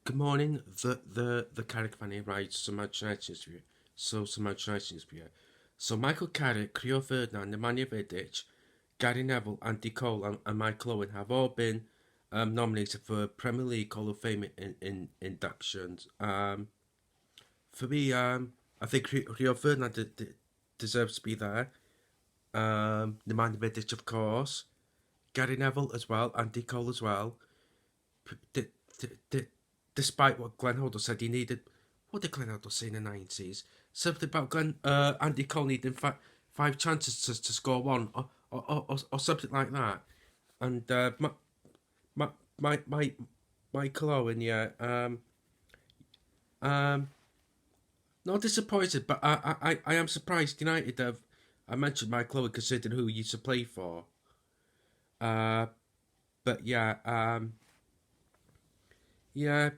Good morning. The Carrick fan here, right? Some Manchester United for you. So Michael Carrick, Rio Ferdinand, Nemanja Vidic, Gary Neville, Andy Cole, and Michael Owen have all been nominated for Premier League Hall of Fame inductions. For me, I think Rio Ferdinand deserves to be there. Nemanja Vidic, of course. Gary Neville as well. Andy Cole as well. D- d- d- Despite what Glenn Hoddle said he needed. What did Glenn Hoddle say in the 90s? Something about Andy Cole needing five chances to score one, or something like that. And my, my Michael Owen, yeah. Um, Not disappointed, but I am surprised United have. I mentioned Michael Owen considering who he used to play for. Uh, but yeah, yeah.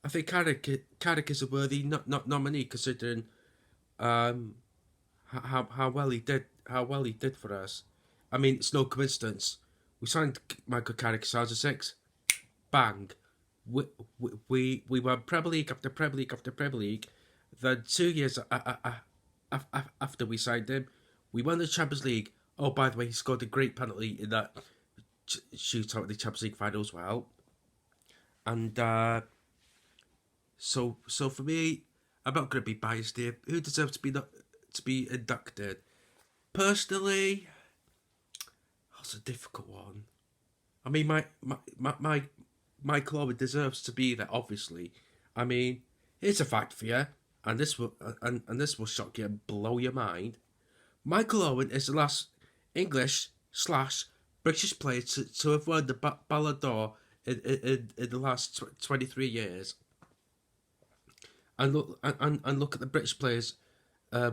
I think Carrick is a worthy not nominee considering um, how well he did for us. I mean, it's no coincidence. We signed Michael Carrick 2006. Bang. We won Premier League after Premier League after Premier League. Then 2 years after we signed him, we won the Champions League. Oh, by the way, he scored a great penalty in that shootout in the Champions League final as well. And so for me, I'm not going to be biased here. Who deserves to be inducted? Personally, that's a difficult one. I mean, my club deserves to be there. Obviously, I mean, here's a fact for you, and this will shock you and blow your mind. Michael Owen is the last English slash British player to have won the Ballon d'Or in the last 23 years. And look at the British players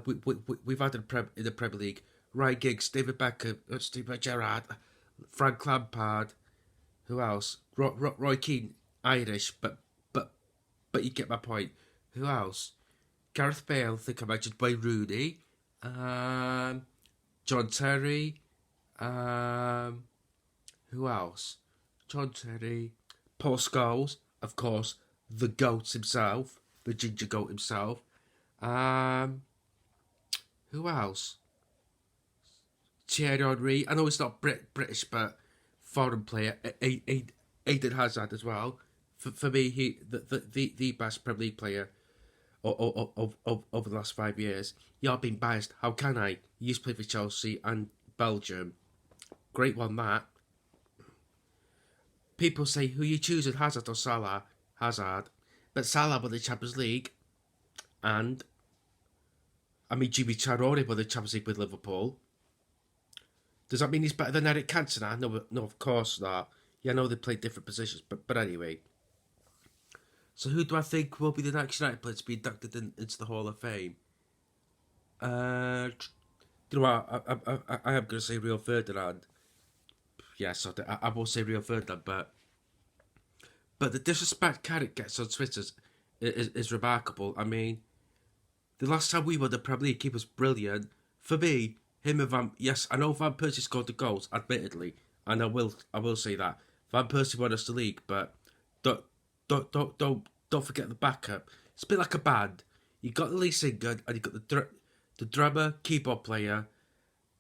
we've had in the Premier League. Ryan Giggs, David Beckham, Steven Gerrard, Frank Lampard. Who else? Roy Keane, Irish, but you get my point. Who else? Gareth Bale. I think I mentioned Wayne Rooney. Um, John Terry. Um, who else? John Terry. Paul Scholes, of course, the goat himself, the ginger goat himself. Um, who else? Thierry Henry. I know it's not British, but foreign player. Aiden Hazard as well. For me, he the best Premier League player over the last 5 years. Yeah, I've been biased. How can I? He used to play for Chelsea and Belgium. Great one, that. People say, who you choosing, Hazard or Salah? Hazard. But Salah won the Champions League. And, I mean, Jimmy Traore won the Champions League with Liverpool. Does that mean he's better than Eric Cantona? No, of course not. Yeah, I know they play different positions, but anyway. So who do I think will be the next United player to be inducted into the Hall of Fame? Uh, you know what? I am going to say Rio Ferdinand. Yes, I will say Rio Ferdinand, but the disrespect Carrick gets on Twitter is remarkable. I mean, the last time we won the Premier League, he was brilliant. For me, him and yes, I know Van Persie scored the goals, admittedly, and I will say that Van Persie won us the league, but don't don't forget the backup. It's a bit like a band. You got the lead singer and you got the drummer, keyboard player,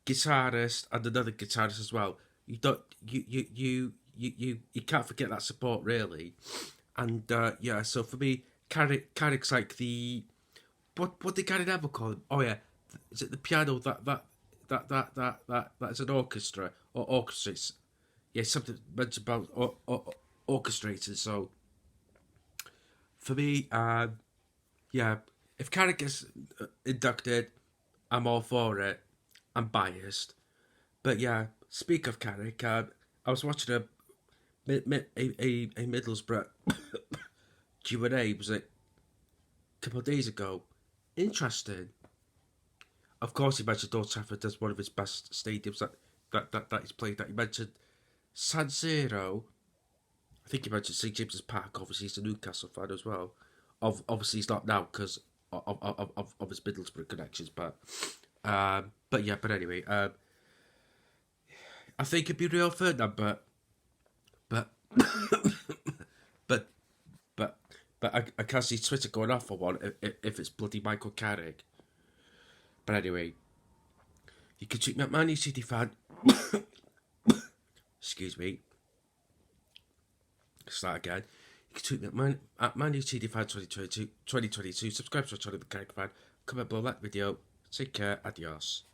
guitarist, and another guitarist as well. You don't you can't forget that support really. And yeah, so for me, Carrick's like the what did Gary Neville call him? Oh yeah, is it the piano that's an orchestra or orchestrates? Yeah, something mentioned about orchestrated. So for me, yeah, if Carrick gets inducted, I'm all for it. I'm biased, but yeah. Speak of Carrick, I was watching a Middlesbrough Q&A. Was it a couple of days ago? Interesting. Of course, he mentioned Old Trafford as one of his best stadiums that he's played. That he mentioned San Siro. I think he mentioned St James's Park. Obviously, he's a Newcastle fan as well. Obviously, he's not now because of his Middlesbrough connections. But yeah. But anyway, I think it'd be Real Ferdinand, but but I can't see Twitter going off for one if it's bloody Michael Carrick. But anyway, you can tweet me at Man U City fan. Excuse me. Start again. You can tweet me at Man U City fan 2022. Subscribe to our channel, The Carrick Fan. Comment below, like the video. Take care. Adios.